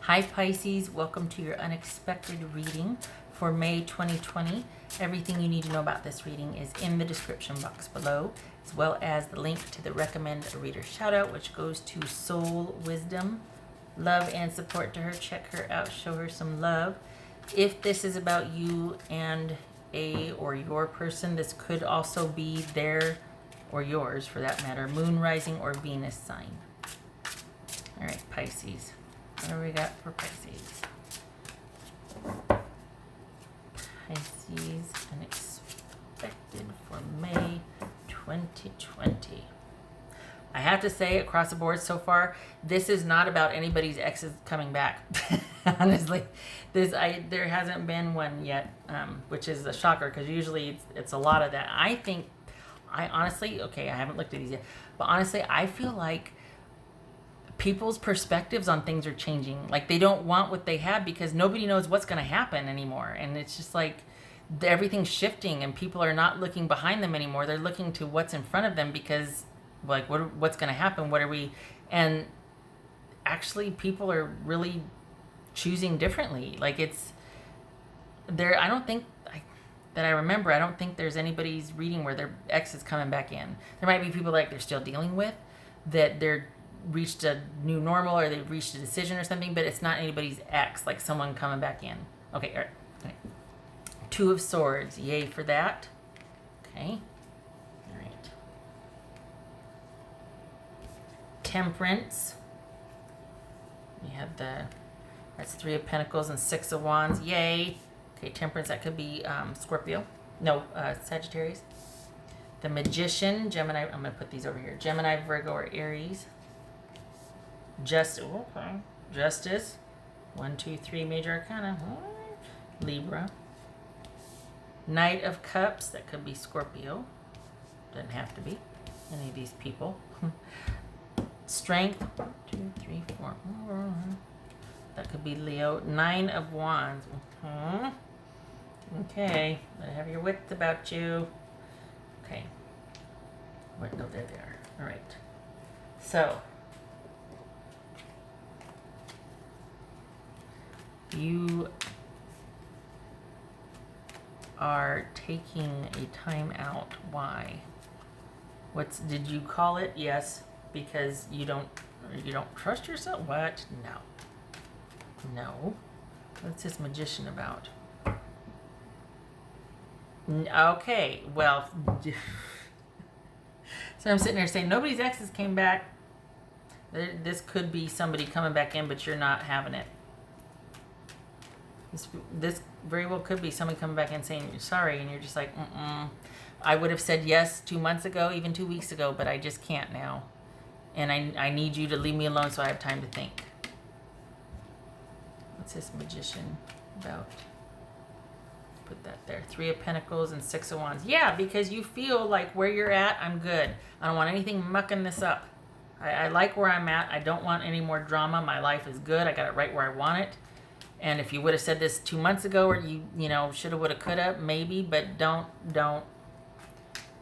Hi Pisces, welcome to your unexpected reading for May 2020. Everything you need to know about this reading is in the description box below, as well as the link to the recommend a reader shout out, which goes to Soul Wisdom. Love and support to her. Check her out, show her some love. If this is about you and a or your person, this could also be their or yours for that matter, moon, rising, or Venus sign. All right, Pisces. What do we got for Pisces? Pisces, unexpected for May 2020. I have to say, across the board so far, this is not about anybody's exes coming back. Honestly, there hasn't been one yet, which is a shocker because usually it's a lot of that. I honestly, okay, I haven't looked at these yet, but honestly, I feel like people's perspectives on things are changing. Like they don't want what they have because nobody knows what's going to happen anymore. And it's just like everything's shifting and people are not looking behind them anymore. They're looking to what's in front of them because like what's going to happen? What are we? And actually people are really choosing differently. Like it's there. I don't think that I remember. I don't think there's anybody's reading where their ex is coming back in. There might be people like they're still dealing with that they're reached a new normal or they've reached a decision or something, but it's not anybody's ex, like someone coming back in. Okay, all right. Okay. Two of Swords, yay for that. Okay, all right. Temperance. We have that's Three of Pentacles and Six of Wands, yay. Okay, Temperance, that could be Scorpio. No, Sagittarius. The Magician, Gemini, I'm going to put these over here. Gemini, Virgo, or Aries. Justice, 1, 2, 3 major arcana. Libra. Knight of Cups, that could be Scorpio. Doesn't have to be any of these people. Strength, 1, 2, 3, 4. That could be Leo. Nine of Wands. Okay, better have your wits about you. Okay. What? No, there they are. All right. So you are taking a time out. Why? Did you call it? Yes, because you don't trust yourself? What? No. What's this Magician about? Okay, well, so I'm sitting there saying nobody's exes came back. This could be somebody coming back in, but you're not having it. This very well could be somebody coming back and saying you're sorry, and you're just like, I would have said yes 2 months ago, even 2 weeks ago, but I just can't now. And I need you to leave me alone so I have time to think. What's this Magician about? Put that there. Three of Pentacles and Six of Wands. Yeah, because you feel like where you're at, I'm good. I don't want anything mucking this up. I like where I'm at. I don't want any more drama. My life is good. I got it right where I want it. And if you would have said this 2 months ago, or you shoulda, woulda, coulda, maybe, but don't.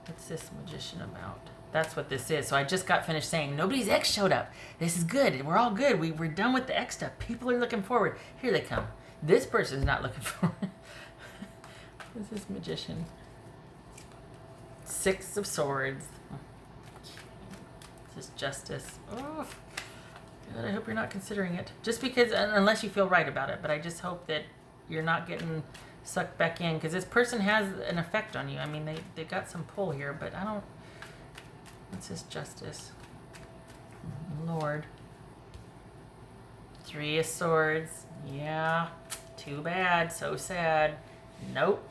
What's this Magician about? That's what this is. So I just got finished saying nobody's ex showed up. This is good. We're all good. We're done with the ex stuff. People are looking forward. Here they come. This person's not looking forward. What's this Magician? Six of Swords. This is Justice. Oh, God, I hope you're not considering it. Just because, unless you feel right about it. But I just hope that you're not getting sucked back in. Because this person has an effect on you. I mean, they got some pull here. But I don't... What's this Justice? Lord. Three of Swords. Yeah. Too bad. So sad. Nope.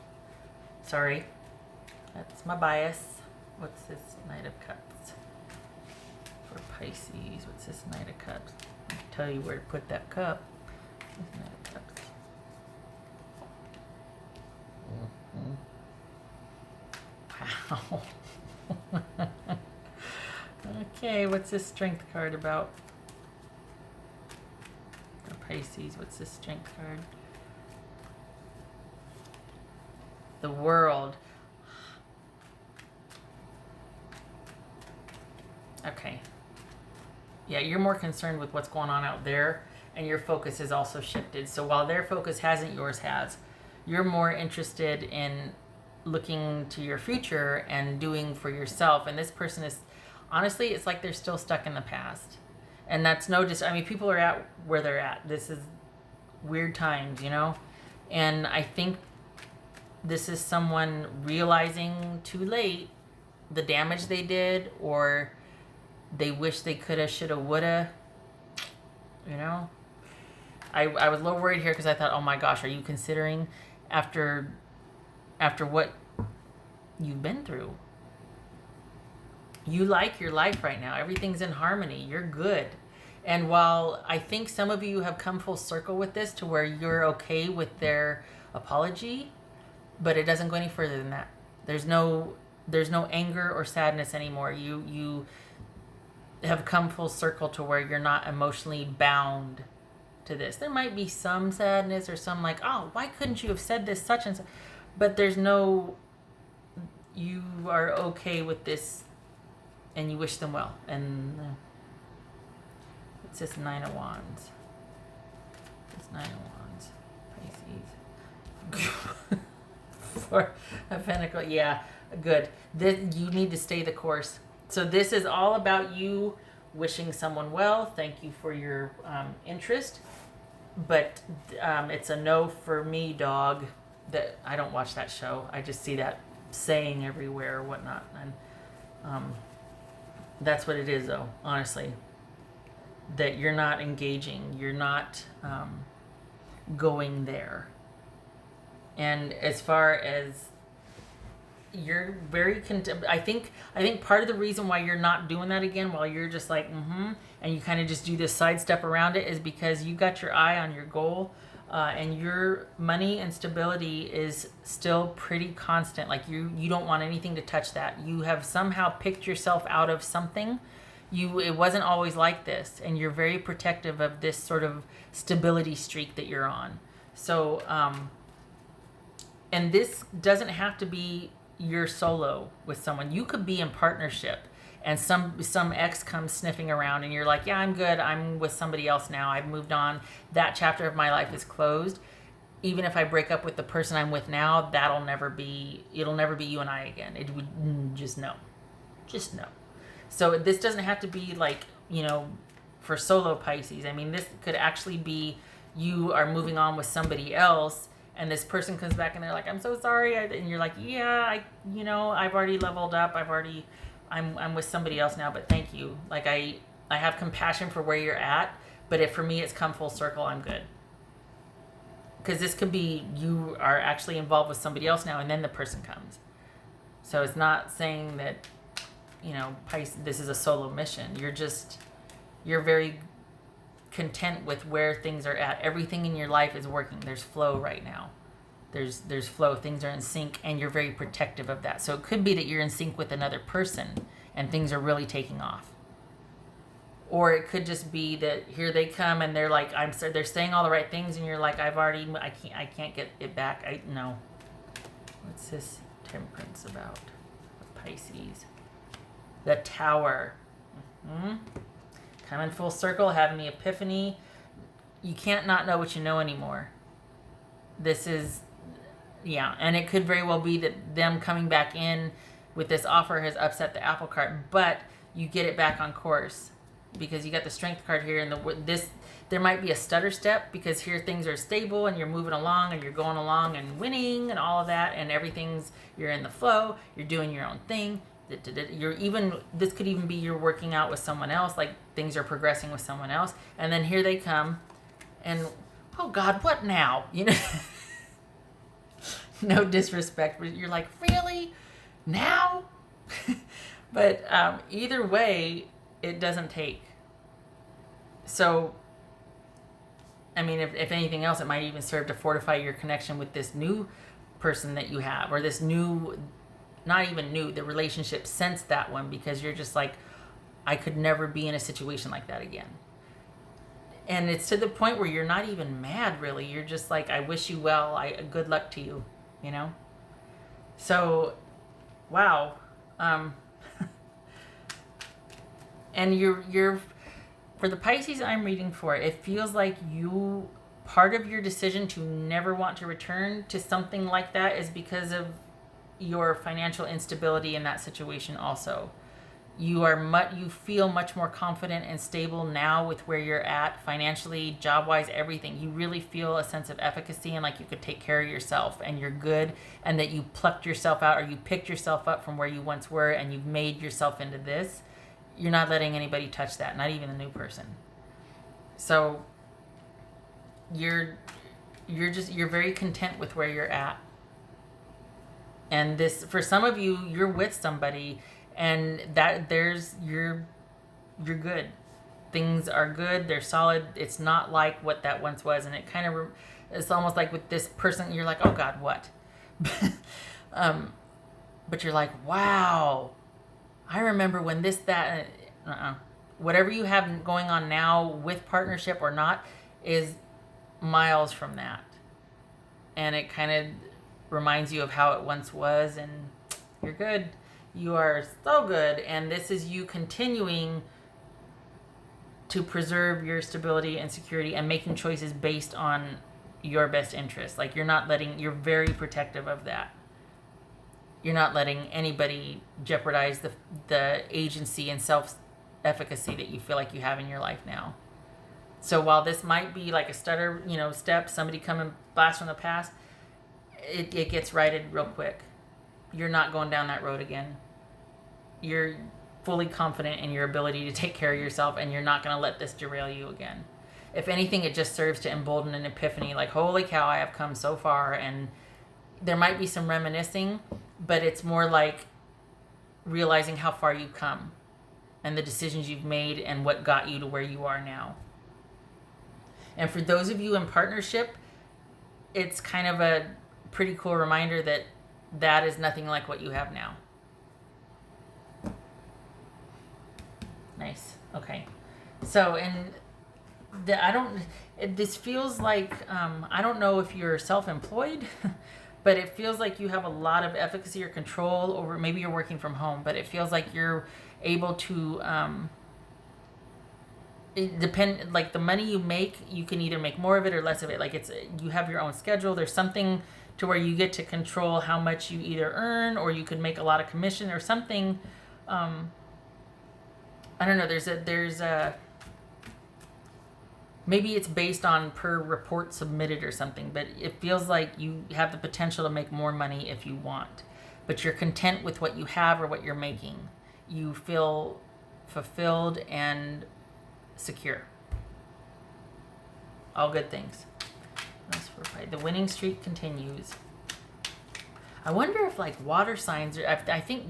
Sorry. That's my bias. What's this Knight of Cups? For Pisces. What's this Knight of Cups? I'll tell you where to put that cup. This Knight of Cups. Wow. Okay, what's this Strength card about? For Pisces, what's this Strength card? The World. Okay. Yeah, you're more concerned with what's going on out there and your focus is also shifted. So while their focus hasn't, yours has. You're more interested in looking to your future and doing for yourself. And this person is, honestly, it's like they're still stuck in the past. And that's I mean, people are at where they're at. This is weird times, you know? And I think this is someone realizing too late the damage they did, or they wish they coulda, shoulda, woulda, you know? I was a little worried here because I thought, oh my gosh, are you considering after what you've been through? You like your life right now. Everything's in harmony. You're good. And while I think some of you have come full circle with this to where you're okay with their apology, but it doesn't go any further than that. There's no anger or sadness anymore. You have come full circle to where you're not emotionally bound to this. There might be some sadness or some like, oh, why couldn't you have said this such and such? But there's no, you are okay with this and you wish them well. And it's just 9 of Wands. It's 9 of Wands. Pisces. 4 of Pentacles. Yeah, good. You need to stay the course. So this is all about you wishing someone well. Thank you for your interest. But it's a no for me, dog. That I don't watch that show. I just see that saying everywhere or whatnot. And that's what it is, though, honestly. That you're not engaging. You're not going there. And as far as you're very I think part of the reason why you're not doing that again, while you're just like and you kind of just do this side step around it, is because you got your eye on your goal, and your money and stability is still pretty constant. Like you don't want anything to touch that. You have somehow picked yourself out of something. It wasn't always like this, and you're very protective of this sort of stability streak that you're on. So and this doesn't have to be you're solo with someone. You could be in partnership, and some ex comes sniffing around, and you're like, yeah, I'm good. I'm with somebody else now. I've moved on. That chapter of my life is closed. Even if I break up with the person I'm with now, it'll never be you and I again. It would just no. So this doesn't have to be like, for solo Pisces. I mean, this could actually be you are moving on with somebody else, and this person comes back and they're like, I'm so sorry. And you're like, yeah, I've already leveled up. I'm with somebody else now, but thank you. Like I have compassion for where you're at, but if for me it's come full circle, I'm good. Because this could be you are actually involved with somebody else now, and then the person comes. So it's not saying that, Pisces, this is a solo mission. You're very content with where things are at. Everything in your life is working. There's flow right now. There's flow. Things are in sync, and you're very protective of that. So it could be that you're in sync with another person and things are really taking off. Or it could just be that here they come and they're like, they're saying all the right things, and you're like, I can't get it back. No. What's this Temperance about? Pisces. The Tower. Coming full circle, having the epiphany. You can't not know what you know anymore. This is, and it could very well be that them coming back in with this offer has upset the apple cart, but you get it back on course because you got the Strength card here, and there might be a stutter step because here things are stable and you're moving along and you're going along and winning and all of that, and you're in the flow, you're doing your own thing. This could even be you're working out with someone else, like things are progressing with someone else, and then here they come, and oh God, what now? No disrespect, but you're like, really? Now? But either way, it doesn't take. So, I mean, if anything else, it might even serve to fortify your connection with this new person that you have, or this new, not even new, the relationship since that one, because you're just like, I could never be in a situation like that again. And it's to the point where you're not even mad, really. You're just like, I wish you well. Good luck to you, So, wow. And you're For the Pisces I'm reading for, it feels like part of your decision to never want to return to something like that is because of your financial instability in that situation also. You feel much more confident and stable now with where you're at financially, job-wise, everything. You really feel a sense of efficacy and like you could take care of yourself and you're good, and that you plucked yourself out or you picked yourself up from where you once were and you've made yourself into this. You're not letting anybody touch that, not even a new person. So you're very content with where you're at. And this, for some of you, you're with somebody and you're good. Things are good, they're solid. It's not like what that once was, and it's almost like with this person you're like, oh God, what? But you're like, wow, I remember when whatever you have going on now with partnership or not is miles from that. And it kind of reminds you of how it once was, and you're good. You are so good. And this is you continuing to preserve your stability and security and making choices based on your best interest. Like you're very protective of that. You're not letting anybody jeopardize the agency and self-efficacy that you feel like you have in your life now. So while this might be like a stutter, step, somebody come and blast from the past, it gets righted real quick. You're not going down that road again. You're fully confident in your ability to take care of yourself, and you're not going to let this derail you again. If anything, it just serves to embolden an epiphany, like, holy cow, I have come so far. And there might be some reminiscing, but it's more like realizing how far you've come and the decisions you've made and what got you to where you are now. And for those of you in partnership, it's kind of a pretty cool reminder that is nothing like what you have now. Nice. Okay. So, this feels like, I don't know if you're self-employed, but it feels like you have a lot of efficacy or control over, maybe you're working from home, but it feels like you're able to, like the money you make, you can either make more of it or less of it. Like you have your own schedule. There's something to where you get to control how much you either earn, or you could make a lot of commission or something. I don't know. There's a maybe it's based on per report submitted or something, but it feels like you have the potential to make more money if you want, but you're content with what you have or what you're making. You feel fulfilled and secure. All good things. The winning streak continues. I wonder if like water signs are, I think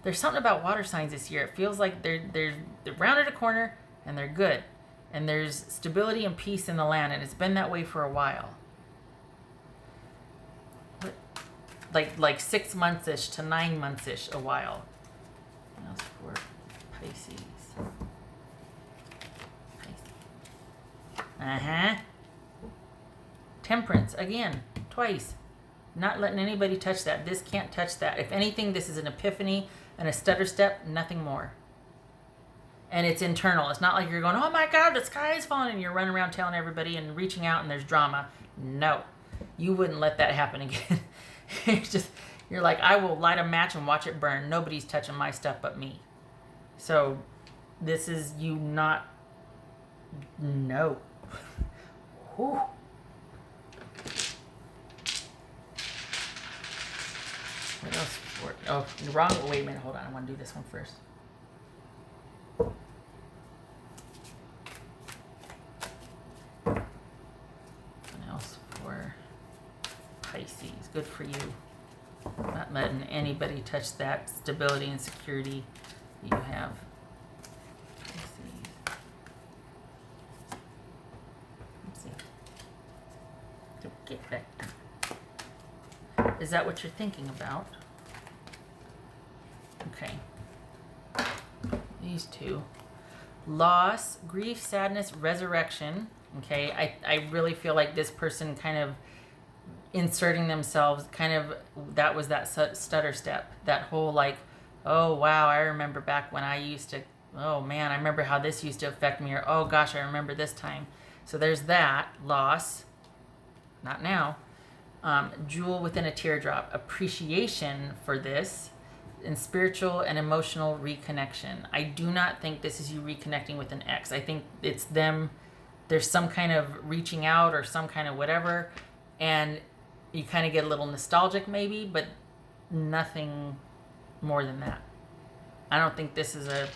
there's something about water signs this year. It feels like they're rounded a corner and they're good. And there's stability and peace in the land, and it's been that way for a while. Like 6 months-ish to 9 months-ish, a while. What else for Pisces? Temperance, again, twice. Not letting anybody touch that. This can't touch that. If anything, this is an epiphany and a stutter step, nothing more. And it's internal. It's not like you're going, oh my God, the sky is falling, and you're running around telling everybody and reaching out and there's drama. No, you wouldn't let that happen again. You're like, I will light a match and watch it burn. Nobody's touching my stuff but me. So this is you not, no. Whew. What else for? Oh, wrong. Wait a minute. Hold on. I want to do this one first. What else for Pisces? Good for you. Not letting anybody touch that stability and security that you have. Pisces. Let's see. So get back. Is that what you're thinking about? Okay. These two. Loss, grief, sadness, resurrection. Okay. I really feel like this person kind of inserting themselves, that was that stutter step. That whole like, oh wow, I remember back when I used to oh man, I remember how this used to affect me, or oh gosh, I remember this time. So there's that loss. Not now. Jewel within a teardrop. Appreciation for this, and spiritual and emotional reconnection. I do not think this is you reconnecting with an ex. I think it's them. There's some kind of reaching out or some kind of whatever, and you kind of get a little nostalgic maybe, but nothing more than that. I don't think this is a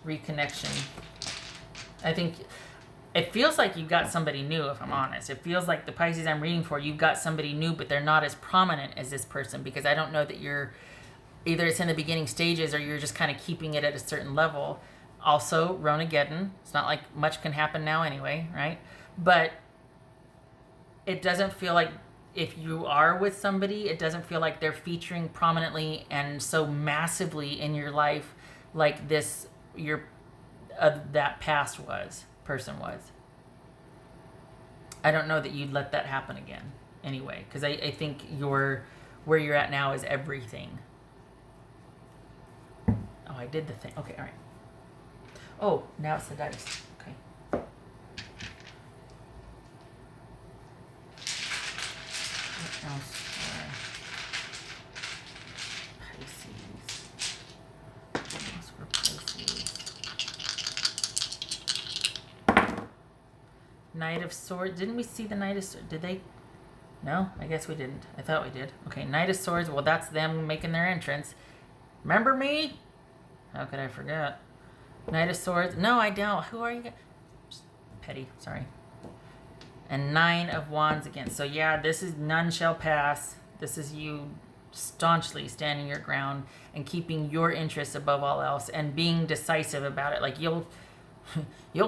reconnection. I think it feels like you've got somebody new, if I'm honest. It feels like the Pisces I'm reading for, you've got somebody new, but they're not as prominent as this person, because I don't know that you're, either it's in the beginning stages or you're just kind of keeping it at a certain level. Also, Ronageddon. It's not like much can happen now anyway, right? But it doesn't feel like, if you are with somebody, it doesn't feel like they're featuring prominently and so massively in your life like this, that past person was. I don't know that you'd let that happen again anyway, because I think where you're at now is everything. Oh, I did the thing. Okay, all right. Oh, now it's the dice. Okay. What else? Pisces. What else for Pisces? Knight of Swords. Didn't we see the Knight of Swords? Did they? No, I guess we didn't. I thought we did. Okay, Knight of Swords. Well, that's them making their entrance. Remember me? How could I forget? Knight of Swords. No, I don't. Who are you? Just petty. Sorry. And 9 of Wands again. So yeah, this is none shall pass. This is you staunchly standing your ground and keeping your interests above all else and being decisive about it. Like you'll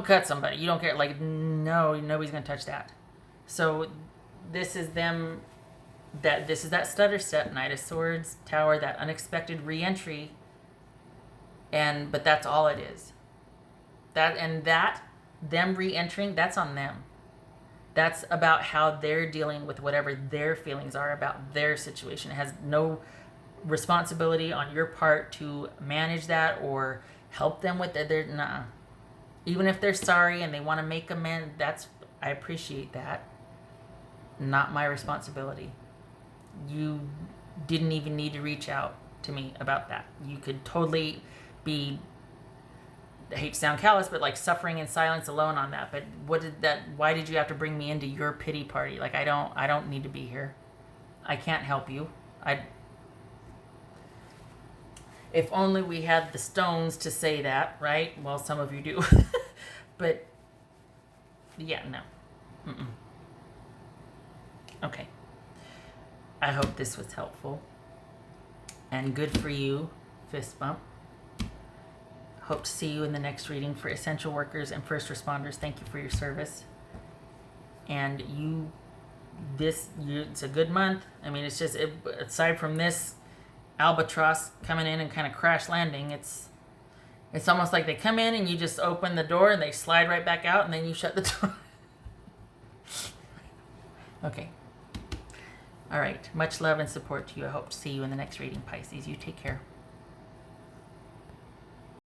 cut somebody. You don't care. Like no, nobody's gonna touch that. So this is them. This is that stutter step. Knight of Swords, Tower. That unexpected re-entry. But that's all it is. Them re-entering, that's on them. That's about how they're dealing with whatever their feelings are about their situation. It has no responsibility on your part to manage that or help them with it. Nah. Even if they're sorry and they want to make amends, I appreciate that. Not my responsibility. You didn't even need to reach out to me about that. You could totally be, I hate to sound callous, but like suffering in silence alone on that. But why did you have to bring me into your pity party? Like I don't need to be here. I can't help you. If only we had the stones to say that, right? Well, some of you do. But yeah, no. Mm-mm. Okay. I hope this was helpful. And good for you, fist bump. Hope to see you in the next reading for essential workers and first responders. Thank you for your service. And it's a good month. I mean, it's just, aside from this albatross coming in and kind of crash landing, it's almost like they come in and you just open the door and they slide right back out and then you shut the door. Okay. All right. Much love and support to you. I hope to see you in the next reading, Pisces. You take care.